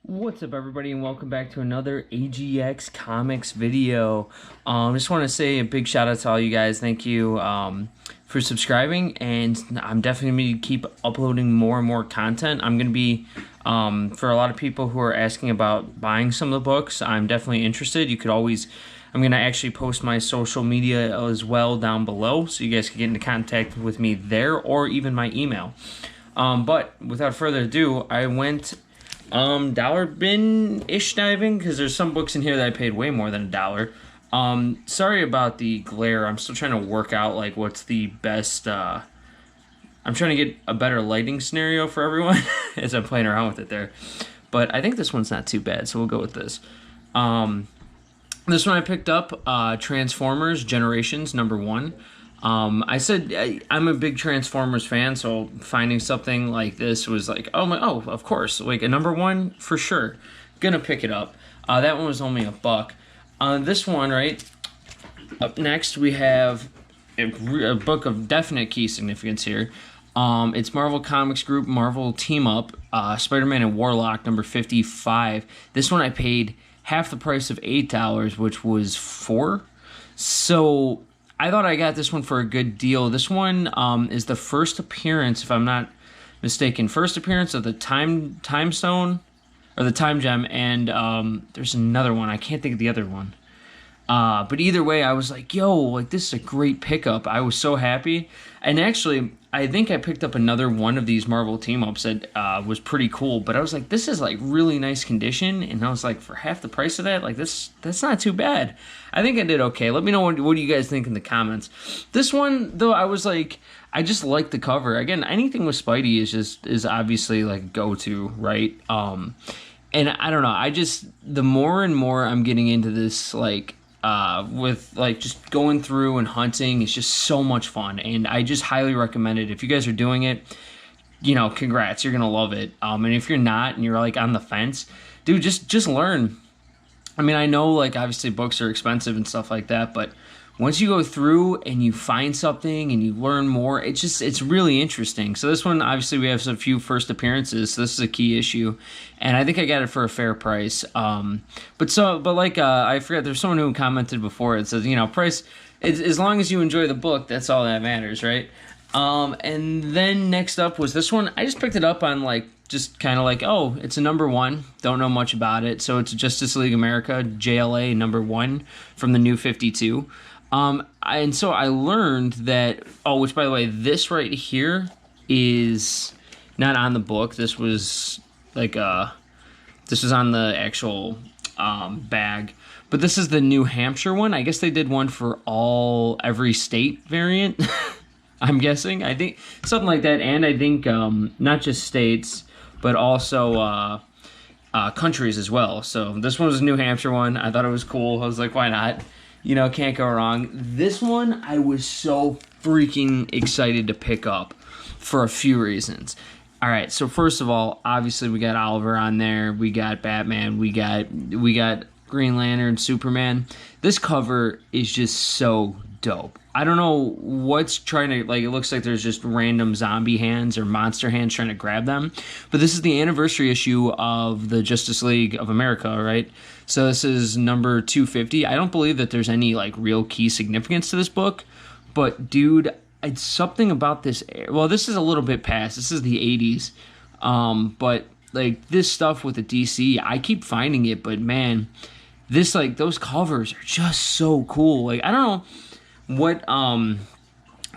What's up, everybody, and welcome back to another AGX Comics video. Just want to say a big shout out to all you guys. Thank you for subscribing, and I'm definitely going to keep uploading more and more content. I'm going to be, for a lot of people who are asking about buying some of the books, I'm definitely interested. You could always, I'm going to actually post my social media as well down below, so you guys can get into contact with me there, or even my email. But without further ado, I went dollar bin-ish diving, because there's some books in here that I paid way more than $1. Sorry about the glare. I'm still trying to work out, like, what's the best, I'm trying to get a better lighting scenario for everyone as I'm playing around with it there. But I think this one's not too bad, so we'll go with this. This one I picked up, Transformers Generations #1. I said I'm a big Transformers fan, so finding something like this was like, oh, of course, like a #1 for sure. Gonna pick it up. That one was only $1. This one, right up next, we have a book of definite key significance here. It's Marvel Comics Group Marvel Team Up, Spider-Man and Warlock #55. This one I paid half the price of $8, which was $4. So I thought I got this one for a good deal. This one is the first appearance, if I'm not mistaken, first appearance of the Time Stone, or the Time Gem, and there's another one. I can't think of the other one. But either way, I was like, yo, like, this is a great pickup. I was so happy. And actually, I think I picked up another one of these Marvel team-ups that was pretty cool. But I was like, this is, like, really nice condition. And I was like, for half the price of that, like, that's not too bad. I think I did okay. Let me know what do you guys think in the comments. This one, though, I was like, I just like the cover. Again, anything with Spidey is obviously, like, go-to, right? And I don't know. The more and more I'm getting into this, like, with like just going through and hunting, it's just so much fun, and I just highly recommend it. If you guys are doing it, you know, congrats, you're gonna love it. And if you're not and you're like on the fence, dude, just learn. I mean, I know, like, obviously books are expensive and stuff like that, but once you go through and you find something and you learn more, it's really interesting. So this one, obviously, we have a few first appearances, so this is a key issue, and I think I got it for a fair price. But like, I forgot, there's someone who commented before. It says, you know, price, as long as you enjoy the book, that's all that matters, right? And then next up was this one. I just picked it up on, like, just kind of like, oh, it's a #1. Don't know much about it. So it's Justice League America, JLA #1 from the New 52. And so I learned that, which, by the way, this right here is not on the book. This was like, this was on the actual, bag. But this is the New Hampshire one. I guess they did one for every state variant. I'm guessing. I think something like that. And I think, not just states, but also, countries as well. So this one was a New Hampshire one. I thought it was cool. I was like, why not? You know, can't go wrong. This one, I was so freaking excited to pick up for a few reasons. All right, so first of all, obviously we got Oliver on there. We got Batman. We got Green Lantern, Superman. This cover is just so dope. I don't know what's trying to, like, it looks like there's just random zombie hands or monster hands trying to grab them. But this is the anniversary issue of the Justice League of America, right? So this is number 250. I don't believe that there's any, like, real key significance to this book. But, dude, it's something about this. Well, this is a little bit past. This is the 80s. But, like, this stuff with the DC, I keep finding it. But, man, this, like, those covers are just so cool. Like, I don't know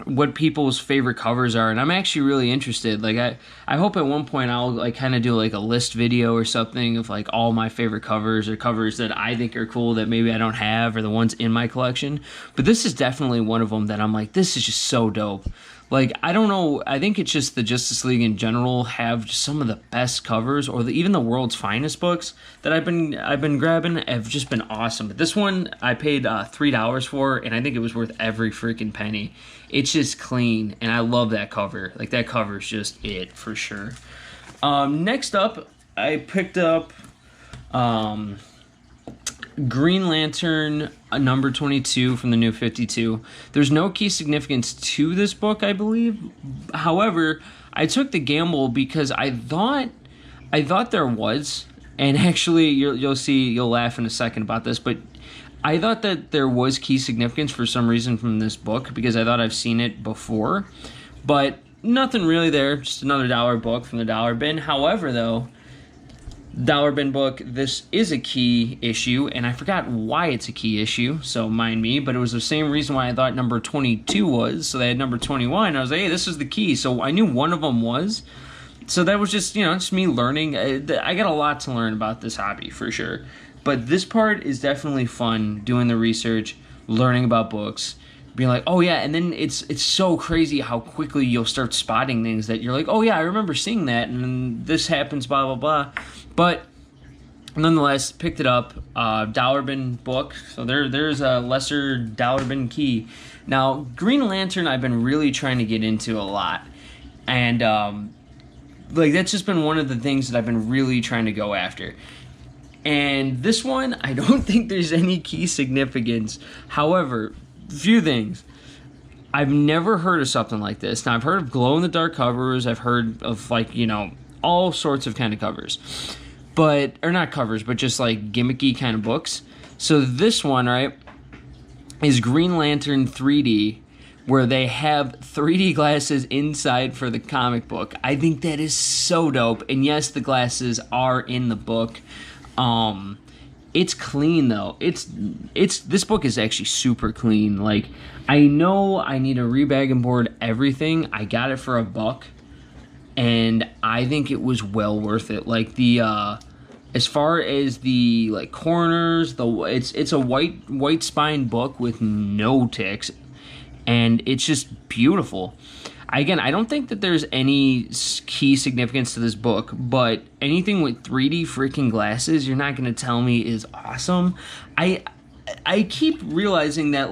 what people's favorite covers are, and I'm actually really interested. Like, I hope at one point I'll, like, kind of do, like, a list video or something of, like, all my favorite covers, or covers that I think are cool that maybe I don't have, or the ones in my collection. But this is definitely one of them that I'm like, this is just so dope. Like, I don't know, I think it's just the Justice League in general have just some of the best covers, or even the world's finest books that I've been grabbing have just been awesome. But this one I paid $3 for, and I think it was worth every freaking penny. It's just clean, and I love that cover. Like, that cover is just it for sure. Next up, I picked up Green Lantern number 22 from the New 52. There's no key significance to this book, I believe. However, I took the gamble because I thought there was, And actually, you'll laugh in a second about this, but I thought that there was key significance for some reason from this book, because I thought I've seen it before, but nothing really there. Just another dollar book from the dollar bin. However, though, dollar bin book, this is a key issue, and I forgot why it's a key issue, so mind me, but it was the same reason why I thought number 22 was. So they had number 21. I was like, hey, this is the key. So I knew one of them was. So that was just, just me learning. I got a lot to learn about this hobby, for sure. But this part is definitely fun, doing the research, learning about books, being like, oh yeah, and then it's so crazy how quickly you'll start spotting things that you're like, oh yeah, I remember seeing that, and then this happens, blah, blah, blah. But nonetheless, picked it up, dollar bin book, so there's a lesser dollar bin key. Now, Green Lantern I've been really trying to get into a lot, and that's just been one of the things that I've been really trying to go after. And this one, I don't think there's any key significance. However, few things. I've never heard of something like this. Now, I've heard of glow-in-the-dark covers. I've heard of, all sorts of kind of covers. Or not covers, but just, gimmicky kind of books. So this one, right, is Green Lantern 3D, where they have 3D glasses inside for the comic book. I think that is so dope. And yes, the glasses are in the book. It's clean though. This book is actually super clean. I know I need to rebag and board everything. I got it for $1, and I think it was well worth it. As far as the corners, it's a white spine book with no ticks, and it's just beautiful. Again, I don't think that there's any key significance to this book, but anything with 3D freaking glasses, you're not going to tell me is awesome. I keep realizing that,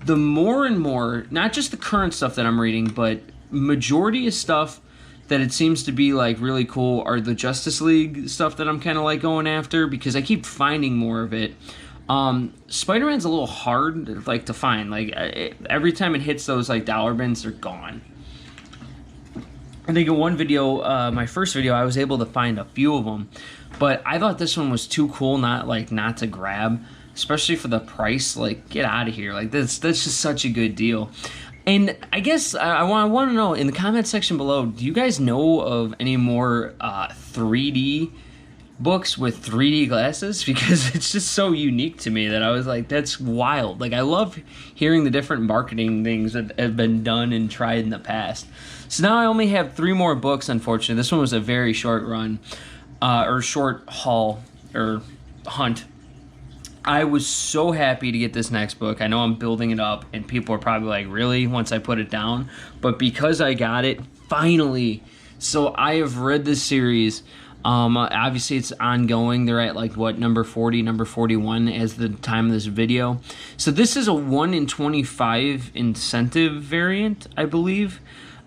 the more and more, not just the current stuff that I'm reading, but majority of stuff that it seems to be, really cool are the Justice League stuff that I'm kind of, going after, because I keep finding more of it. Spider-Man's a little hard, to find. Every time it hits those, dollar bins, they're gone. I think in one video, my first video, I was able to find a few of them. But I thought this one was too cool not to grab, especially for the price. Get out of here. That's just such a good deal. And I guess I want to know, in the comment section below, do you guys know of any more 3D books with 3D glasses? Because it's just so unique to me that I was like, that's wild. I love hearing the different marketing things that have been done and tried in the past. So now I only have 3 more books, unfortunately. This one was a very short run, or short haul, or hunt. I was so happy to get this next book. I know I'm building it up, and people are probably like, really, once I put it down? But because I got it, finally. So I have read this series. Obviously it's ongoing. They're at number 40, number 41 as the time of this video. So this is a 1 in 25 incentive variant, I believe.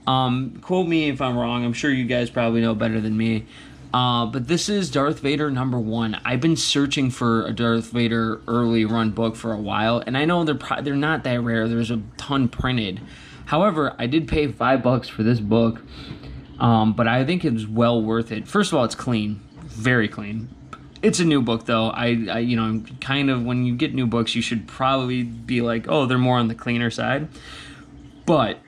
Quote me if I'm wrong. I'm sure you guys probably know better than me. But this is Darth Vader number 1. I've been searching for a Darth Vader early run book for a while, and I know they're not that rare. There's a ton printed. However, I did pay $5 for this book. But I think it's well worth it. First of all, it's clean, very clean. It's a new book though. I'm kind of, when you get new books, you should probably be like, oh, they're more on the cleaner side. But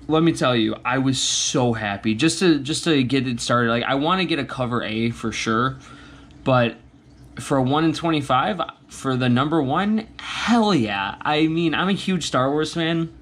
let me tell you, I was so happy just to get it started. I want to get a cover A for sure, but for a 1 in 25 for the number 1, hell yeah. I mean, I'm a huge Star Wars fan.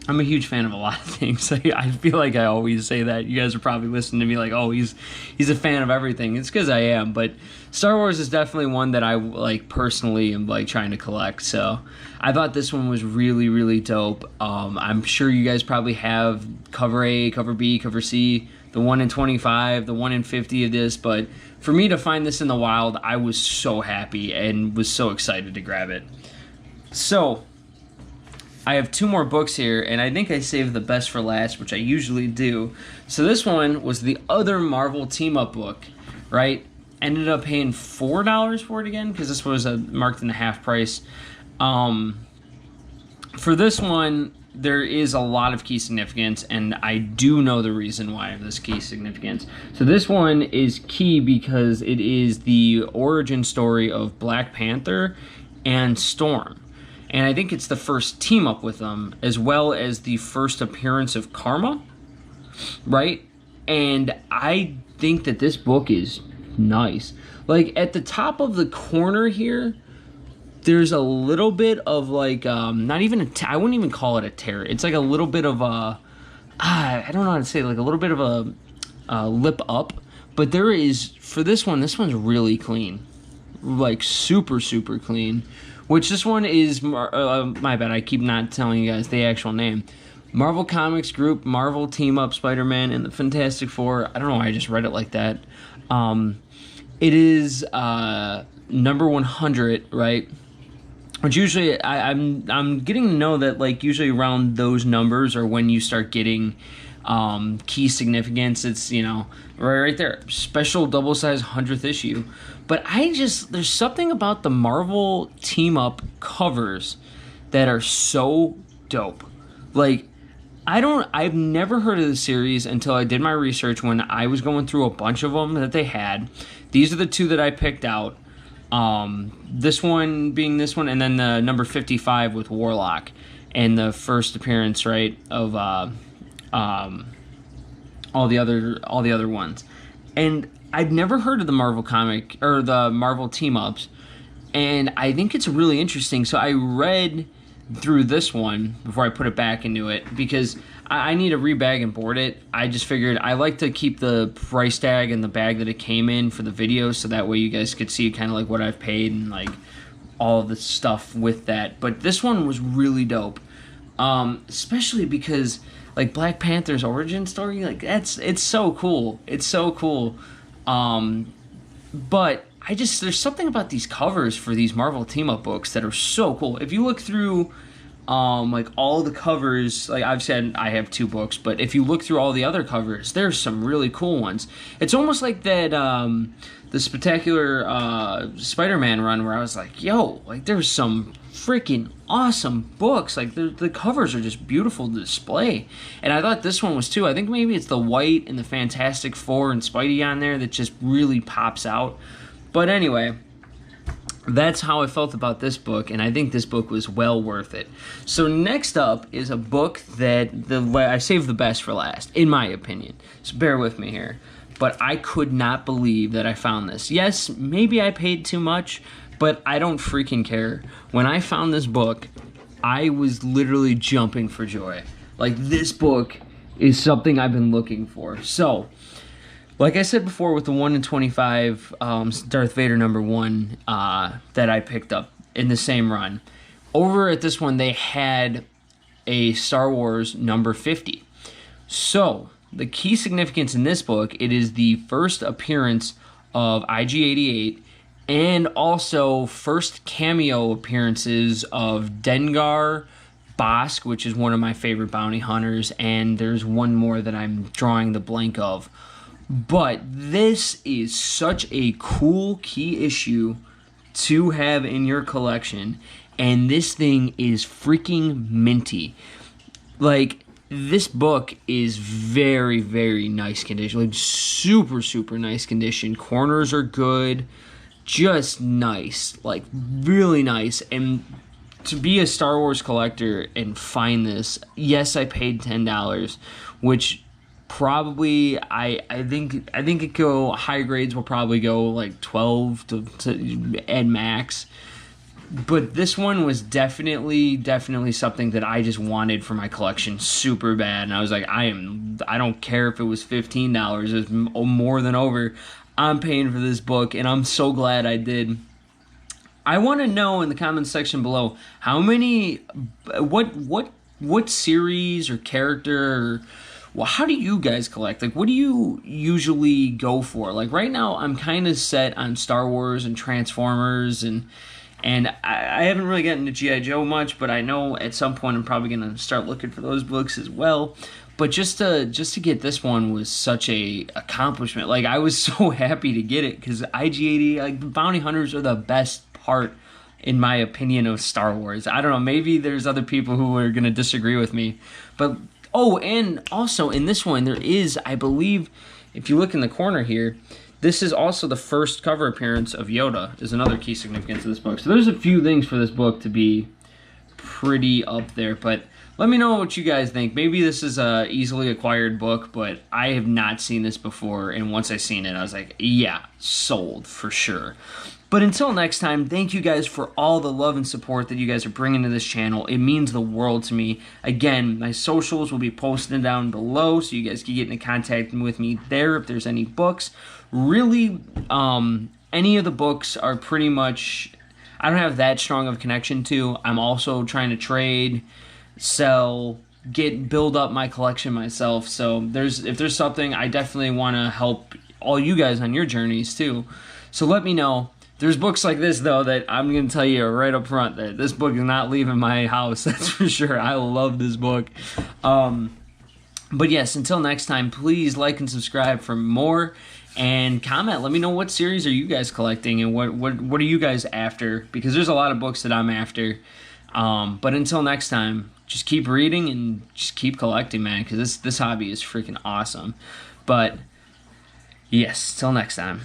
I'm a huge fan of a lot of things. I feel like I always say that. You guys are probably listening to me like, oh, he's a fan of everything. It's because I am, but Star Wars is definitely one that I personally am trying to collect. So I thought this one was really, really dope. I'm sure you guys probably have cover A, cover B, cover C, the 1 in 25, the 1 in 50 of this, but for me to find this in the wild, I was so happy and was so excited to grab it. So I have 2 more books here, and I think I saved the best for last, which I usually do. So this one was the other Marvel team-up book, right? Ended up paying $4 for it again, because this was marked in the half price. For this one, there is a lot of key significance, and I do know the reason why of this key significance. So this one is key because it is the origin story of Black Panther and Storm. And I think it's the first team up with them, as well as the first appearance of Karma, right? And I think that this book is nice. Like, at the top of the corner here, there's a little bit of, like, not even I wouldn't even call it a tear. It's like a little bit of a, I don't know how to say it, like a little bit of a lip up. But there is, for this one's really clean. Like, super, super clean. Which this one is, my bad, I keep not telling you guys the actual name. Marvel Comics Group, Marvel Team Up Spider-Man, and the Fantastic Four. I don't know why I just read it like that. It is number 100, right? Which usually, I'm getting to know that, like, usually around those numbers are when you start getting key significance. It's, you know, right there. Special double-sized 100th issue. But there's something about the Marvel team-up covers that are so dope. Like, I've never heard of the series until I did my research when I was going through a bunch of them that they had. These are the two that I picked out. This one being this one, and then the number 55 with Warlock, and the first appearance, right, of all the other ones. And I've never heard of the Marvel comic or the Marvel team ups, and I think it's really interesting. So I read through this one before I put it back into it because I need to rebag and board it. I just figured I like to keep the price tag and the bag that it came in for the video, so that way you guys could see kind of like what I've paid and like all of the stuff with that. But this one was really dope, especially because like Black Panther's origin story, like it's so cool. It's so cool. But there's something about these covers for these Marvel team-up books that are so cool. If you look through like all the covers, like I've said I have 2 books, but if you look through all the other covers, there's some really cool ones. It's almost like that the Spectacular Spider-Man run where I was like, yo, like there's some freaking awesome books. Like the covers are just beautiful to display. And I thought this one was too. I think maybe it's the white and the Fantastic Four and Spidey on there that just really pops out. But anyway, that's how I felt about this book, and I think this book was well worth it. So next up is a book that I saved the best for last, in my opinion. So bear with me here. But I could not believe that I found this. Yes, maybe I paid too much, but I don't freaking care. When I found this book, I was literally jumping for joy. Like, this book is something I've been looking for. So, like I said before with the 1 in 25 Darth Vader number 1 that I picked up in the same run, over at this one they had a Star Wars number 50. So, the key significance in this book, it is the first appearance of IG-88 and also first cameo appearances of Dengar, Bosk, which is one of my favorite bounty hunters, and there's one more that I'm drawing the blank of. But this is such a cool key issue to have in your collection, and this thing is freaking minty. Like, this book is very, very nice condition. Like, super, super nice condition. Corners are good. Just nice. Like, really nice. And to be a Star Wars collector and find this, yes, I paid $10, which probably I think it go high grades will probably go like 12 to at max. But this one was definitely something that I just wanted for my collection super bad, and I was like, I don't care if it was $15, it's more than over. I'm paying for this book, and I'm so glad I did. I want to know in the comments section below how many, what series or character, or, well, how do you guys collect? Like, what do you usually go for? Like, right now, I'm kind of set on Star Wars and Transformers, and I haven't really gotten to G.I. Joe much, but I know at some point I'm probably going to start looking for those books as well. But just to get this one was such a accomplishment. Like, I was so happy to get it, because IG-80, like, the bounty hunters are the best part in my opinion of Star Wars. I don't know, maybe there's other people who are going to disagree with me. But, oh, and also in this one, there is, I believe, if you look in the corner here, this is also the first cover appearance of Yoda, is another key significance of this book. So there's a few things for this book to be pretty up there, but let me know what you guys think. Maybe this is a easily acquired book, but I have not seen this before, and once I seen it, I was like, yeah, sold for sure. But until next time, thank you guys for all the love and support that you guys are bringing to this channel. It means the world to me. Again, my socials will be posted down below, so you guys can get into contact with me there if there's any books. Really, any of the books are pretty much, I don't have that strong of a connection to. I'm also trying to trade, sell, build up my collection myself. So if there's something, I definitely want to help all you guys on your journeys too. So let me know. There's books like this though that I'm going to tell you right up front that this book is not leaving my house. That's for sure. I love this book. But yes, until next time, please like and subscribe for more. And comment. Let me know what series are you guys collecting and what are you guys after, because there's a lot of books that I'm after. But until next time, just keep reading and just keep collecting, man, because this hobby is freaking awesome. But yes, till next time.